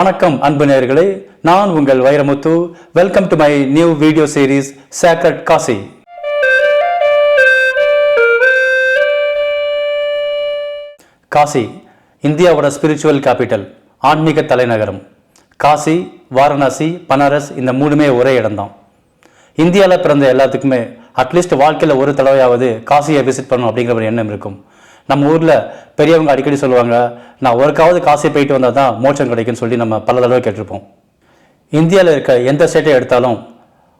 வணக்கம் அன்பு நேயர்களே, நான் உங்கள் Vairamuthu. Welcome to my new video series sacred Kashi. Kashi இந்தியாவோட ஸ்பிரிச்சுவல் கேபிட்டல், ஆன்மீக தலைநகரம். காசி, வாரணாசி, பனாரஸ் இந்த மூணுமே ஒரே இடம்தான். இந்தியாவில் பிறந்த எல்லாத்துக்குமே அட்லீஸ்ட் வாழ்க்கையில் ஒரு தடவையாவது காசியை விசிட் பண்ணணும் அப்படிங்கிற ஒரு எண்ணம் இருக்கும். நம்ம ஊரில் பெரியவங்க அடிக்கடி சொல்லுவாங்க, நான் ஒருக்காவது காசி போயிட்டு வந்தால் தான் மோட்சம் கிடைக்குன்னு சொல்லி நம்ம பல தடவை கேட்டிருப்போம். இந்தியாவில் இருக்க எந்த ஸ்டேட்டை எடுத்தாலும்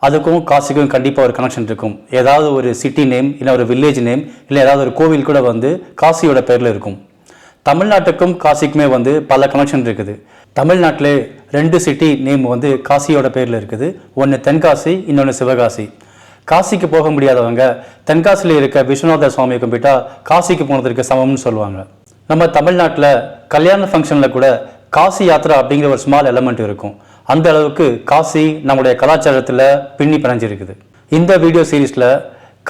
அதுக்கும் காசிக்கும் கண்டிப்பாக ஒரு கனெக்ஷன் இருக்கும். ஏதாவது ஒரு சிட்டி நேம், இல்லை ஒரு வில்லேஜ் நேம், இல்லை ஏதாவது ஒரு கோவில் கூட காசியோட பேரில் இருக்கும். தமிழ்நாட்டுக்கும் காசிக்குமே பல கனெக்ஷன் இருக்குது. தமிழ்நாட்டிலே 2 சிட்டி நேம் காசியோட பேரில் இருக்குது. ஒன்று தென்காசி, இன்னொன்று சிவகாசி. காசிக்கு போக முடியாதவங்க தென்காசியில் இருக்க விஸ்வநாதர் சுவாமியை கும்பிட்டா காசிக்கு போனதற்கு சமம்னு சொல்லுவாங்க. நம்ம தமிழ்நாட்டில் கல்யாண ஃபங்க்ஷனில் கூட காசி யாத்திரா அப்படிங்கிற ஒரு ஸ்மால் எலமெண்ட் இருக்கும். அந்த அளவுக்கு காசி நம்முடைய கலாச்சாரத்தில் பின்னி பிணைஞ்சிருக்குது. இந்த வீடியோ சீரீஸில்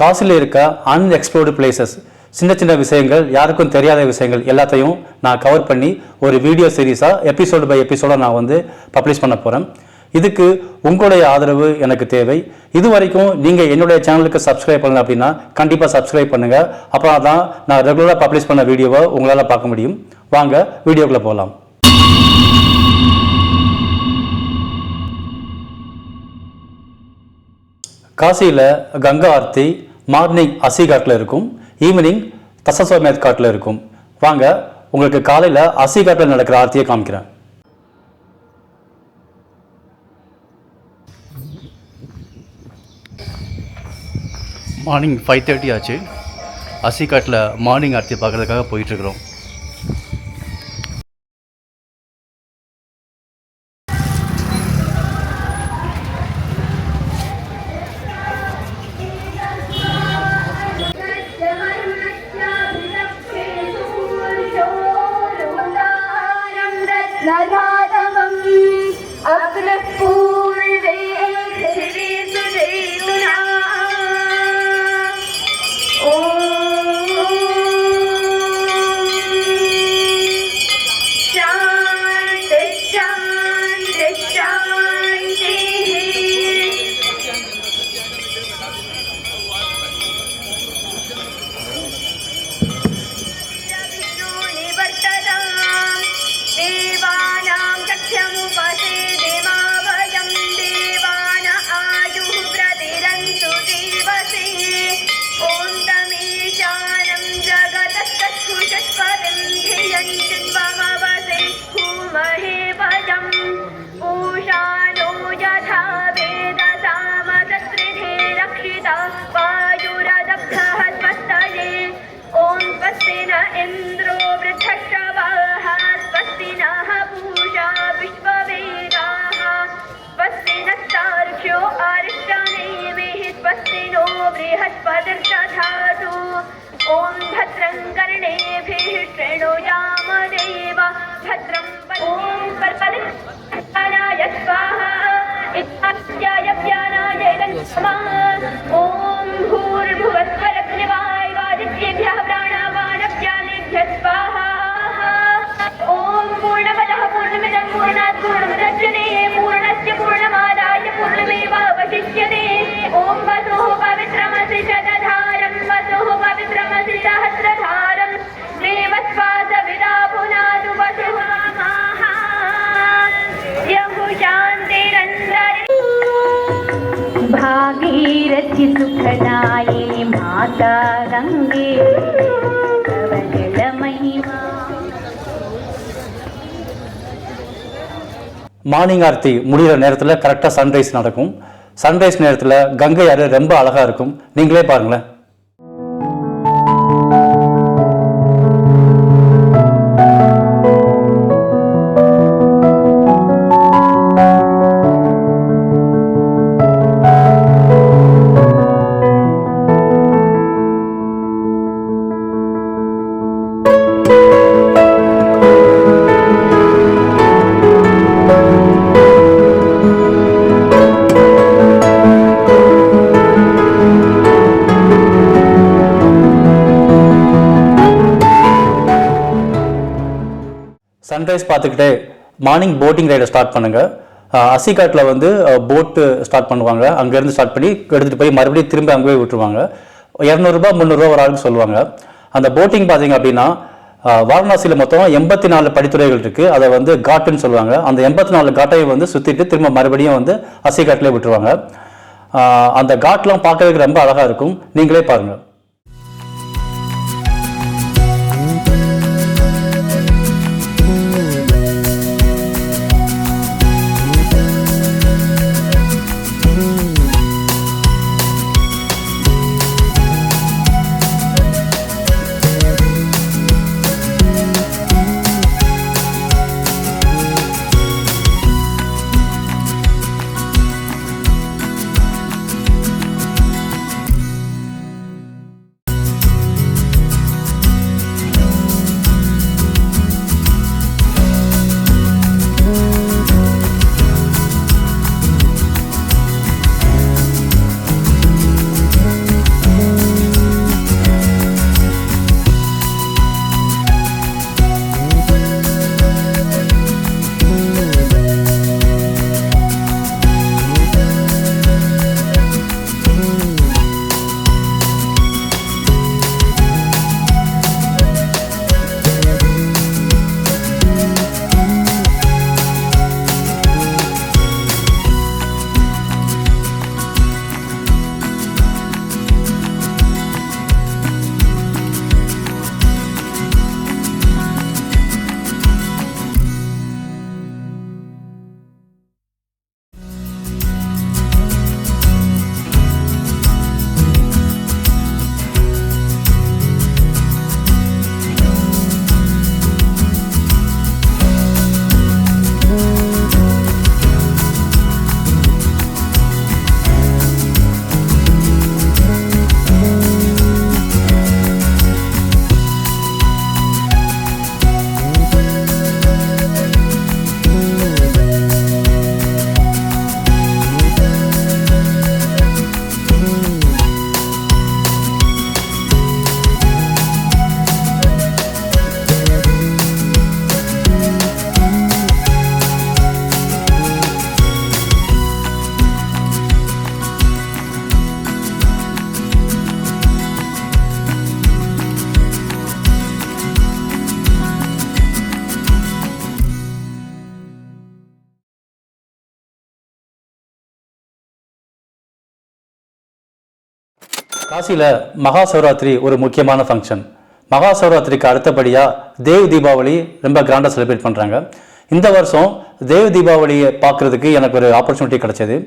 காசியில் இருக்க அன்எக்ஸ்ப்ளோர்டு பிளேசஸ், சின்ன சின்ன விஷயங்கள், யாருக்கும் தெரியாத விஷயங்கள் எல்லாத்தையும் நான் கவர் பண்ணி ஒரு வீடியோ சீரீஸாக எபிசோடு பை எபிசோடாக நான் பப்ளிஷ் பண்ண போகிறேன். இதுக்கு உங்களுடைய ஆதரவு எனக்கு தேவை. இது வரைக்கும் நீங்கள் என்னுடைய சேனலுக்கு சப்ஸ்கிரைப் பண்ணல அப்படின்னா கண்டிப்பாக சப்ஸ்கிரைப் பண்ணுங்கள். அப்புறம் தான் நான் ரெகுலராக பப்ளிஷ் பண்ண வீடியோவை உங்களால் பார்க்க முடியும். வாங்க வீடியோக்குள்ளே போகலாம். காசியில் கங்கா ஆர்த்தி மார்னிங் அசிகாட்டில் இருக்கும், ஈவினிங் தசஸ்வமேத் காட்டில் இருக்கும். வாங்க உங்களுக்கு காலையில் அசிகாட்டில் நடக்கிற ஆர்த்தியை காமிக்கிறேன். மார்னிங் 5:30 ஆச்சு. அசிகாட்டில் மார்னிங் ஆர்த்தி பார்க்குறதுக்காக போயிட்டுருக்குறோம். भागीरथी सुखदायिनी माता गंगे कवल महिमा. மார்னிங் ஆர்த்தி முடிகிற நேரத்தில் கரெக்டாக சன்ரைஸ் நடக்கும். சன்ரைஸ் நேரத்தில் கங்கை ஆறு ரொம்ப அழகாக இருக்கும். நீங்களே பாருங்களேன். சன்ரைஸ் பார்த்துக்கிட்டே மார்னிங் போட்டிங் ரைடை ஸ்டார்ட் பண்ணுங்கள். அசிகாட்டில் வந்து போட்டு ஸ்டார்ட் பண்ணுவாங்க. அங்கேருந்து ஸ்டார்ட் பண்ணி எடுத்துகிட்டு போய் மறுபடியும் திரும்ப அங்கே போய் விட்டுருவாங்க. 200 300 ஒரு ஆளுக்கு சொல்லுவாங்க. அந்த போட்டிங் பார்த்தீங்க அப்படின்னா வாரணாசியில் மொத்தம் 84 படித்துறைகள் இருக்குது. அதை வந்து காட்டுன்னு சொல்லுவாங்க. அந்த 84 காட்டையும் வந்து சுற்றிட்டு திரும்ப மறுபடியும் வந்து அசிகாட்டிலே விட்டுருவாங்க. அந்த காட்லாம் பார்க்கறதுக்கு ரொம்ப அழகாக இருக்கும். நீங்களே பாருங்கள். காசியில் மகா சிவராத்திரி ஒரு முக்கியமான ஃபங்க்ஷன். மகா சிவராத்திரிக்கு அடுத்தபடியாக தேவ் தீபாவளி ரொம்ப கிராண்டாக செலிப்ரேட் பண்ணுறாங்க. இந்த வருஷம் தேவ் தீபாவளியை பார்க்குறதுக்கு எனக்கு ஒரு ஆப்பர்ச்சுனிட்டி கிடைச்சது.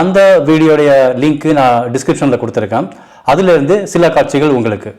அந்த வீடியோடைய லிங்க்கு நான் டிஸ்கிரிப்ஷனில் கொடுத்துருக்கேன். அதிலிருந்து சில காட்சிகள் உங்களுக்கு.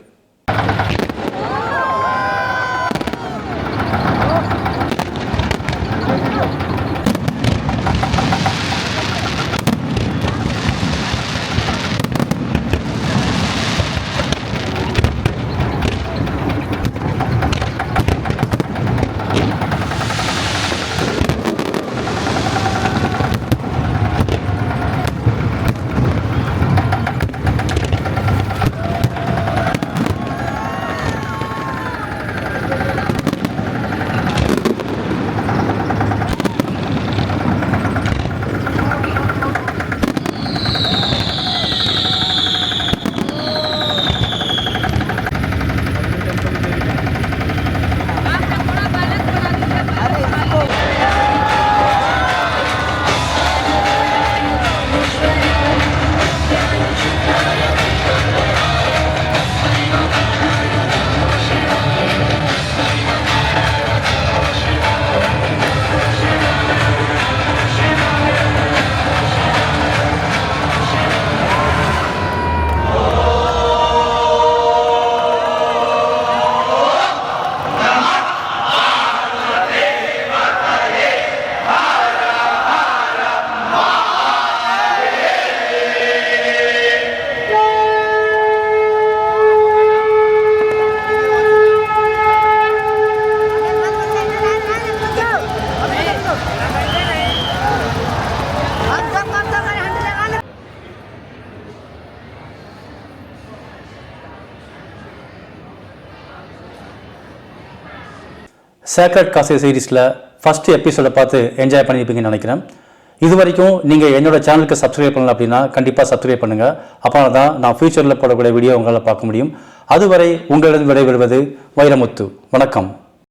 சேக்ரட் காசி சீரீஸில் ஃபஸ்ட்டு எபிசோடை பார்த்து என்ஜாய் பண்ணியிருப்பீங்கன்னு நினைக்கிறேன். இது வரைக்கும் நீங்கள் என்னோட சேனலுக்கு சப்ஸ்கிரைப் பண்ணல அப்படின்னா கண்டிப்பாக சப்ஸ்கிரைப் பண்ணுங்கள். அப்போ தான் நான் ஃபியூச்சரில் போடக்கூடிய வீடியோ உங்களால் பார்க்க முடியும். அதுவரை உங்களிடம் விடைபெறுவது வைரமுத்து. வணக்கம்.